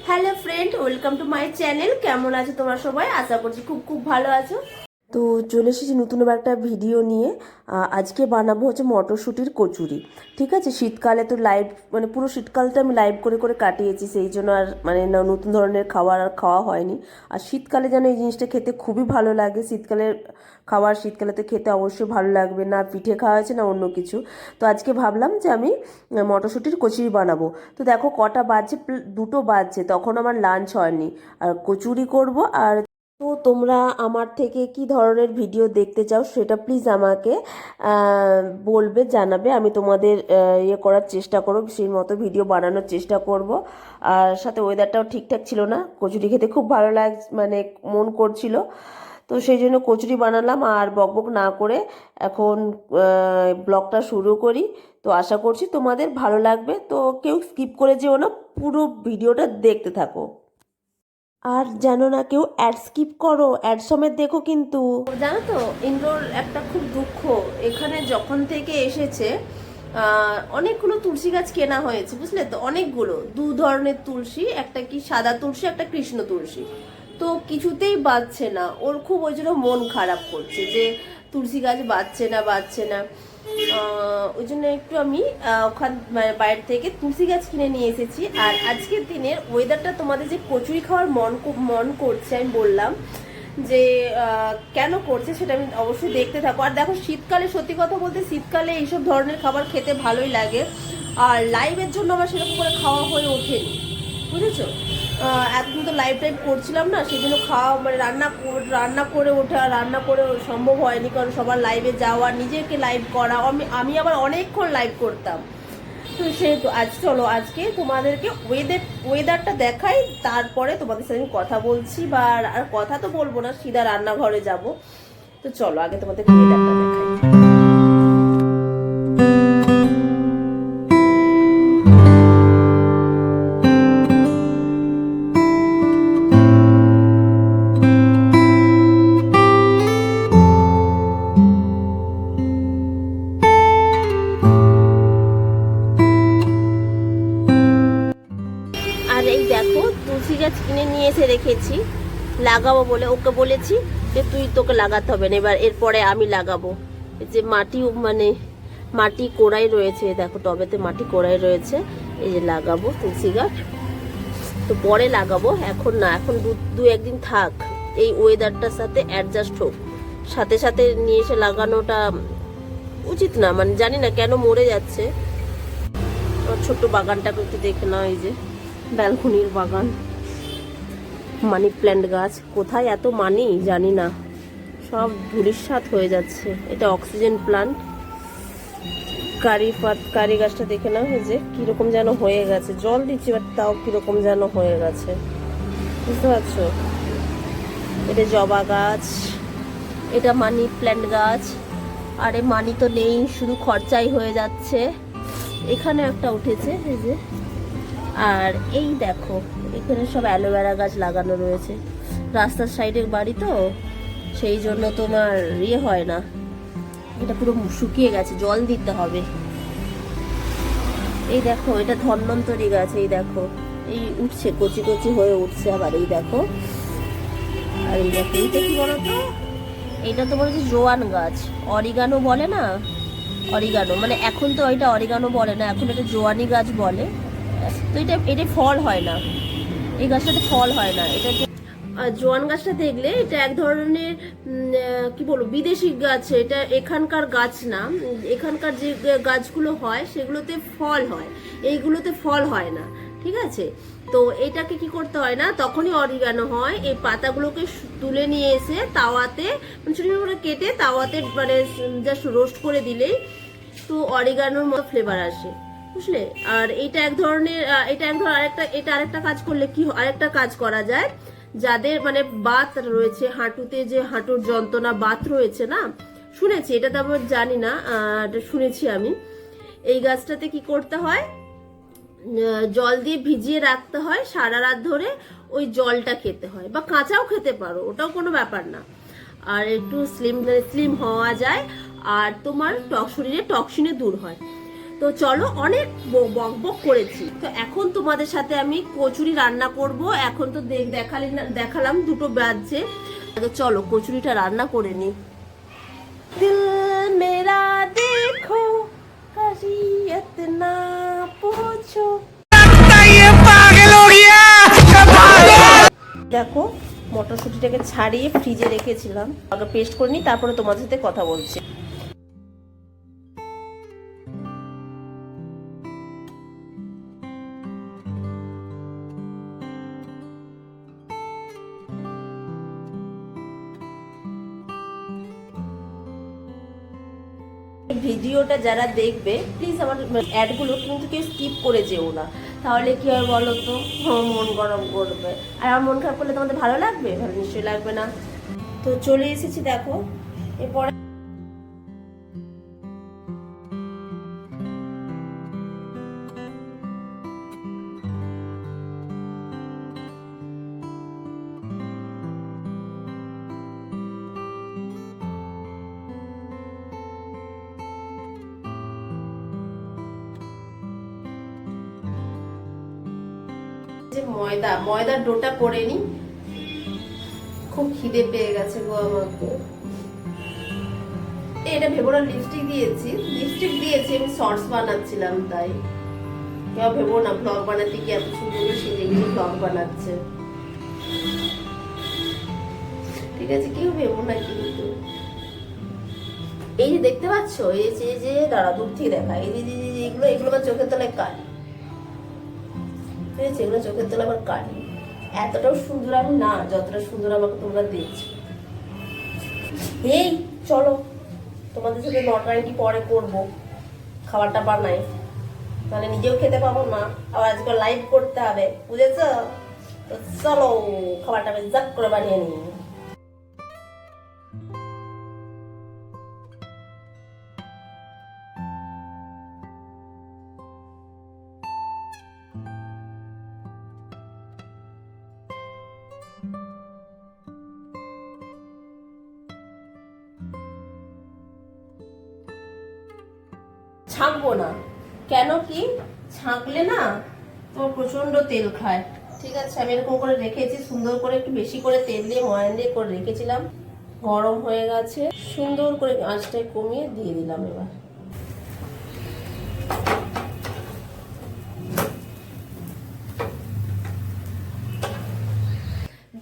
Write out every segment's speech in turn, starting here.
Hello friend, welcome to my channel. কেমন আছো তোমরা সবাই? আশা করছি খুব খুব ভালো আছো। তো চলে এসেছি নতুন একটা ভিডিও নিয়ে। আজকে বানাবো হচ্ছে মটরশুঁটির কচুরি। ঠিক আছে, শীতকালে তো লাইভ মানে পুরো শীতকালটা আমি লাইভ করে করে কাটিয়েছি, সেই জন্য আর মানে নতুন ধরনের খাবার আর খাওয়া হয়নি। আর শীতকালে যেন এই জিনিসটা খেতে খুবই ভালো লাগে। শীতকালের খাবার শীতকালে তো খেতে অবশ্যই ভালো লাগবে, না পিঠে খাওয়া হয়েছে না অন্য কিছু। তো আজকে ভাবলাম যে আমি মটরশুঁটির কচুরি বানাবো। তো দেখো কটা বাজছে, দুটো বাজছে, তখন আমার লাঞ্চ হয়নি। আর কচুরি করব। আর তো তোমরা আমার থেকে কি ধরনের ভিডিও দেখতে চাও সেটা প্লিজ আমাকে বলবে, জানাবে। আমি তোমাদের ইয়ে করার চেষ্টা করব, সেই মতো ভিডিও বানানোর চেষ্টা করব। আর সাথে ওয়েদারটাও ঠিকঠাক ছিল না, কচুরি খেতে খুব ভালো মানে মন করছিল। তো সেই জন্য কচুরি বানালাম। আর বকবক না করে এখন ব্লগটা শুরু করি। তো আশা করছি তোমাদের ভালো লাগবে। তো কেউ স্কিপ করে যেও না, পুরো ভিডিওটা দেখতে থাকো। আর জানো না কেউ অ্যাড স্কিপ করো, অ্যাড সমেত দেখো কিন্তু। জানো তো, ইন্দ্রর একটা খুব দুঃখ। এখানে যখন থেকে এসেছে অনেকগুলো তুলসী গাছ কেনা হয়েছে, বুঝলে তো, অনেকগুলো, দু ধরনের তুলসী, একটা কি সাদা তুলসী, একটা কৃষ্ণ তুলসী। তো কিছুতেই বাঁচছে না ওর, খুব ওই জন্য মন খারাপ করছে যে তুলসী গাছ বাঁচছে না। ওই জন্য একটু আমি ওখান মানে বাইরে থেকে তুলসী গাছ কিনে নিয়ে এসেছি। আর আজকের দিনের ওয়েদারটা তোমাদের যে কচুরি খাওয়ার মন করছে, আমি বললাম যে কেন করছে সেটা আমি অবশ্যই দেখতে থাকো। আর দেখো, শীতকালে সত্যি কথা বলতে শীতকালে এইসব ধরনের খাবার খেতে ভালোই লাগে। আর লাইভের জন্য আমার সেরকম করে খাওয়া হয়ে ওঠেনি, বুঝেছো। এতদিন তো লাইভ টাইপ করছিলাম না, সেই জন্য খাওয়া মানে রান্না করে ওঠা, রান্না করে সম্ভব হয়নি, কারণ সবার লাইভে যাওয়া, নিজেকে লাইভ করা, আমি আবার অনেকক্ষণ লাইভ করতাম। তো সেহেতু চলো আজকে তোমাদেরকে ওয়েদারটা দেখাই, তারপরে তোমাদের সাথে আমি কথা বলছি। বা আর কথা তো বলবো না, সিধা রান্নাঘরে যাব। তো চলো আগে তোমাদের ওয়েদারটা দেখাই। আর এই দেখো, তুলসী গাছ কিনে নিয়ে এসে রেখেছি লাগাবো বলে। ওকে বলেছি যে তোকে লাগাতে হবে না, এবার এরপরে আমি লাগাবো। এই যে মাটি কোড়াই রয়েছে, দেখো টবেতে মাটি কোড়াই রয়েছে, এই যে লাগাবো তুলসী গাছ। তো পরে লাগাবো, এখন না, এখন দু একদিন থাক, এই ওয়েদারটার সাথে অ্যাডজাস্ট হোক। সাথে সাথে নিয়ে এসে লাগানোটা উচিত না, মানে জানি না কেন মরে যাচ্ছে। ছোট্ট বাগানটাকে একটু দেখে নাও, এই যে ব্যালকনির বাগান, মানি প্ল্যান্ট গাছ। কোথায় এত মানি জানি না, সব ধূলিসাৎ হয়ে যাচ্ছে। এটা অক্সিজেন প্ল্যান্ট। কারি গাছটা দেখে নাও, এই যে কিরকম যেন হয়ে গেছে, জল দিচ্ছি বাট তাও কিরকম যেন হয়ে গেছে, বুঝতে পারছো। এটা জবা গাছ, এটা মানি প্ল্যান্ট গাছ। আরে মানি তো নেই, শুধু খরচাই হয়ে যাচ্ছে। এখানে একটা উঠেছে, এই যে। আর এই দেখো, এখানে সব অ্যালোভেরা গাছ লাগানো রয়েছে। রাস্তার সাইডের বাড়ি তো, সেই জন্য তোমার ইয়ে হয় না, এটা পুরো শুকিয়ে গেছে, জল দিতে হবে। এই দেখো, এটা ধন্বন্তরী গাছ, এই দেখো, এই উঠছে, কচি কচি হয়ে উঠছে আবার, এই দেখো। আর এই দেখো, এইটা কি বলতো, এইটা তো বলেছে জোয়ান গাছ, অরিগানো বলে না, অরিগানো মানে এখন তো এটা অরিগানো বলে না, এখন এটা জোয়ানি গাছ বলে। তো এটা ফল হয় না, এই গাছটাতে ফল হয় না। এটা জোয়ান গাছটা দেখলে এটা এক ধরনের কি বলবো, বিদেশি গাছ। এটা এখানকার গাছ না, এখানকার যে গাছগুলো হয় সেগুলোতে ফল হয়, এইগুলোতে ফল হয় না, ঠিক আছে। তো এটাকে কি করতে হয় না, তখনই অরিগানো হয়। এই পাতাগুলোকে তুলে নিয়ে এসে তাওয়াতে ছোট ছোট করে কেটে তাওয়াতে মানে জাস্ট রোস্ট করে দিলেই তো অরিগানোর মতো ফ্লেভার আসে, বুঝলে। আর এটা এক ধরনের আরেকটা কাজ করলে কি, আরেকটা কাজ করা যায়, যাদের মানে বাত রয়েছে, হাঁটুতে যে হাঁটুর যন্ত্রণা, বাত রয়েছে না, শুনেছি, এটা তো আবার জানি না, শুনেছি আমি। এই গাছটাতে কি করতে হয়, জল দিয়ে ভিজিয়ে রাখতে হয় সারা রাত ধরে, ওই জলটা খেতে হয়, বা কাঁচাও খেতে পারো, ওটাও কোনো ব্যাপার না। আর একটু স্লিম হওয়া যায়, আর তোমার শরীরে টক্সিনে দূর হয়। তো চলো, অনেক বক বক করেছি, তো এখন তোমাদের সাথে আমি কচুরি রান্না করব। এখন তো দেখালাম দুটো বাজছে, তো চলো কচুরিটা রান্না করে নি। দিল মেরা দেখো কাশি ইতনা পুছো। দেখো মটরশুঁটিটাকে ছাড়িয়ে ফ্রিজে রেখেছিলাম, আগে পেস্ট করে নি, তারপরে তোমাদের সাথে কথা বলছি। ভিডিওটা যারা দেখবে প্লিজ আমার অ্যাডগুলো কিন্তু কেউ স্কিপ করে যেও না, তাহলে কি হয় বলো তো, মন গরম করবে। আর আমার মন খারাপ করলে তোমাদের ভালো লাগবে? ভালো নিশ্চয়ই লাগবে না। তো চলে এসেছি দেখো, এরপরে ময়দার ডোটা করে নি। খুব খিদে পেয়ে গেছে গো আমাকে। এটা ভেবো না লিপস্টিক দিয়েছি আমি শর্টস বানাচ্ছিলাম, তাই কেউ ভেবো না ব্লগ বানাতে কি এত সুন্দর সেজে গিয়ে ব্লগ বানাচ্ছে, ঠিক আছে? কেউ ভেবো না কিন্তু। এই যে দেখতে পাচ্ছ, এই যে দাঁড়া দূর থেকে দেখা, এই যে এগুলো আমার চোখের তলায় কালি, ঠিক আছে? এগুলো চোখের তলায় আমার কালি। এতটাও সুন্দর আমি না, যতটা সুন্দর আমাকে তোমরা দেখছো। এই চলো তোমাদের সাথে নটায় পরে করবো, খাবারটা বানাই, মানে নিজেও খেতে পাবো না, আবার আজকে লাইভ করতে হবে, বুঝেছো? তো চলো খাবারটা আমি জাক করে বানিয়ে নিই। ছাঁকবো না কেন, কি ছাঁকলে না তোমার প্রচন্ড তেল খায়, ঠিক আছে? আমি এরকম করে রেখেছি, সুন্দর করে একটু বেশি করে তেল দিয়ে ময়ান দিয়ে করে রেখেছিলাম, গরম হয়ে গেছে, সুন্দর করে আঁচটা কমিয়ে দিয়ে দিলাম। এবার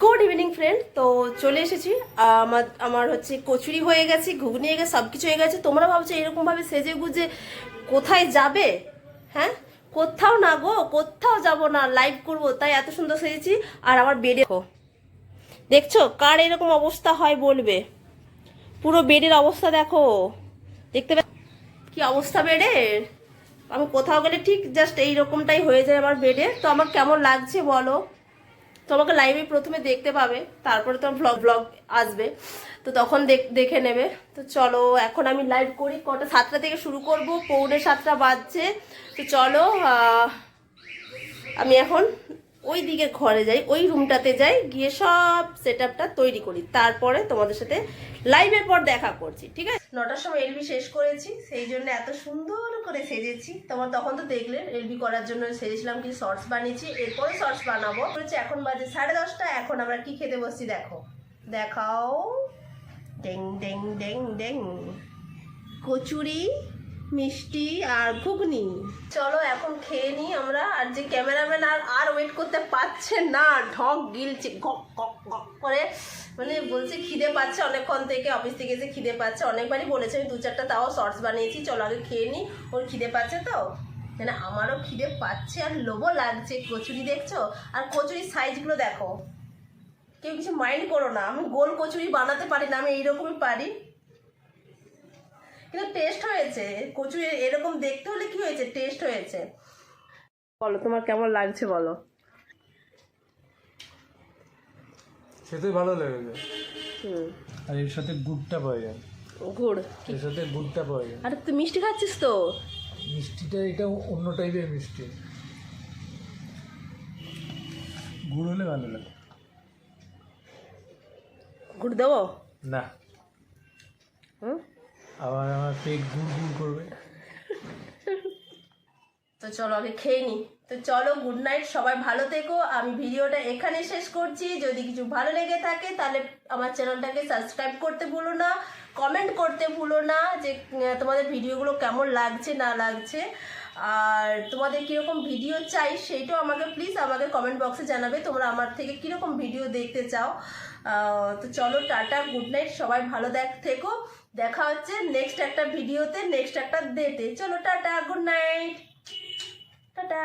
গুড ইভিনিং ফ্রেন্ড, তো চলে এসেছি। আমার হচ্ছে কচুরি হয়ে গেছে, ঘুগনি হয়ে গেছে, সব কিছু হয়ে গেছে। তোমরা ভাবছো এরকমভাবে সেজে গুজে কোথায় যাবে? হ্যাঁ, কোথাও না গো, কোথাও যাব না, লাইভ করব, তাই এত সুন্দর সেজেছি। আর আমার বেডে দেখছো কার এরকম অবস্থা হয় বলবে, পুরো বেডের অবস্থা দেখো, দেখতে কি অবস্থা বেডের। আমি কোথাও গেলে ঠিক জাস্ট এইরকমটাই হয়ে যায় আমার বেডে। তো আমার কেমন লাগছে বলো, তোমাকে লাইভে প্রথমে দেখতে পাবে, তারপরে তোমার ব্লগ আসবে, তো তখন দেখে নেবে। তো চলো এখন আমি লাইভ করি, কটা 7টা থেকে শুরু করব, 6:45 বাজছে। তো চলো আমি এখন ওই দিকে ঘরে যাই, ওই রুমটাতে যাই, গিয়ে সব সেট আপটা তৈরি করি, তারপরে তোমাদের সাথে লাইভের পর দেখা করছি, ঠিক আছে? 9টার সময় এলবি শেষ করেছি, সেই জন্য এত সুন্দর করে সেজেছি। তোমার তখন তো দেখলে এলবি করার জন্য সেজেছিলাম, কিছু শর্টস বানিয়েছি, এরপরে শর্টস বানাবো। এখন বাজে 10:30। এখন আমরা কি খেতে বসছি দেখো, দেখাও, ডেং ডেং ডেং ডেং, কচুরি, মিষ্টি আর ঘুগনি। চলো এখন খেয়ে নিই আমরা। আর যে ক্যামেরাম্যান আর ওয়েট করতে পারছে না, ঢক গিলছে গক গক গক করে, মানে বলছে খিদে পাচ্ছে অনেকক্ষণ থেকে, অফিস থেকে এসে খিদে পাচ্ছে। অনেকবারই বলেছে, আমি 2-4টা তাও শর্টস বানিয়েছি। চলো আগে খেয়ে নিই, ওর খিদে পাচ্ছে তো, মানে আমারও খিদে পাচ্ছে আর লোভও লাগছে। কচুরি দেখছো, আর কচুরির সাইজগুলো দেখো, কেউ কিছু মাইন্ড করো না, আমি গোল কচুরি বানাতে পারি না, আমি এইরকমই পারি, কিন্তু টেস্ট হয়েছে। কচুরি এরকম দেখতে হলে কি হয়েছে, টেস্ট হয়েছে। বলো তোমার কেমন লাগছে বলো। খেতে ভালো লেগেছে। আর এর সাথে গুড়টা পাওয়া যায়, গুড় এর সাথে গুড়টা পাওয়া যায়। আরে তুই মিষ্টি খাচ্ছিস তো? মিষ্টিটা এটা অন্য টাইপের মিষ্টি, গুড় হলে ভালো লাগে। গুড় দেবো না, আবার আমার পেট গুড় গুড় করবে। তো চলো আগে খেয়ে নিই। তো চলো, গুড নাইট, সবাই ভালো থেকো। আমি ভিডিওটা এখানে শেষ করছি। যদি কিছু ভালো লেগে থাকে তাহলে আমার চ্যানেলটাকে সাবস্ক্রাইব করতে ভুলো না, কমেন্ট করতে ভুলো না যে তোমাদের ভিডিওগুলো কেমন লাগছে না লাগছে, আর তোমাদের কীরকম ভিডিও চাই সেইটাও আমাকে প্লিজ আমাকে কমেন্ট বক্সে জানাবে তোমরা আমার থেকে কীরকম ভিডিও দেখতে চাও। তো চলো, টাটা, গুড নাইট, সবাই ভালো থেকো। দেখা হচ্ছে নেক্সট একটা ভিডিওতে, নেক্সট একটা ডেটে। চলো টাটা, গুড নাইট, টাটা।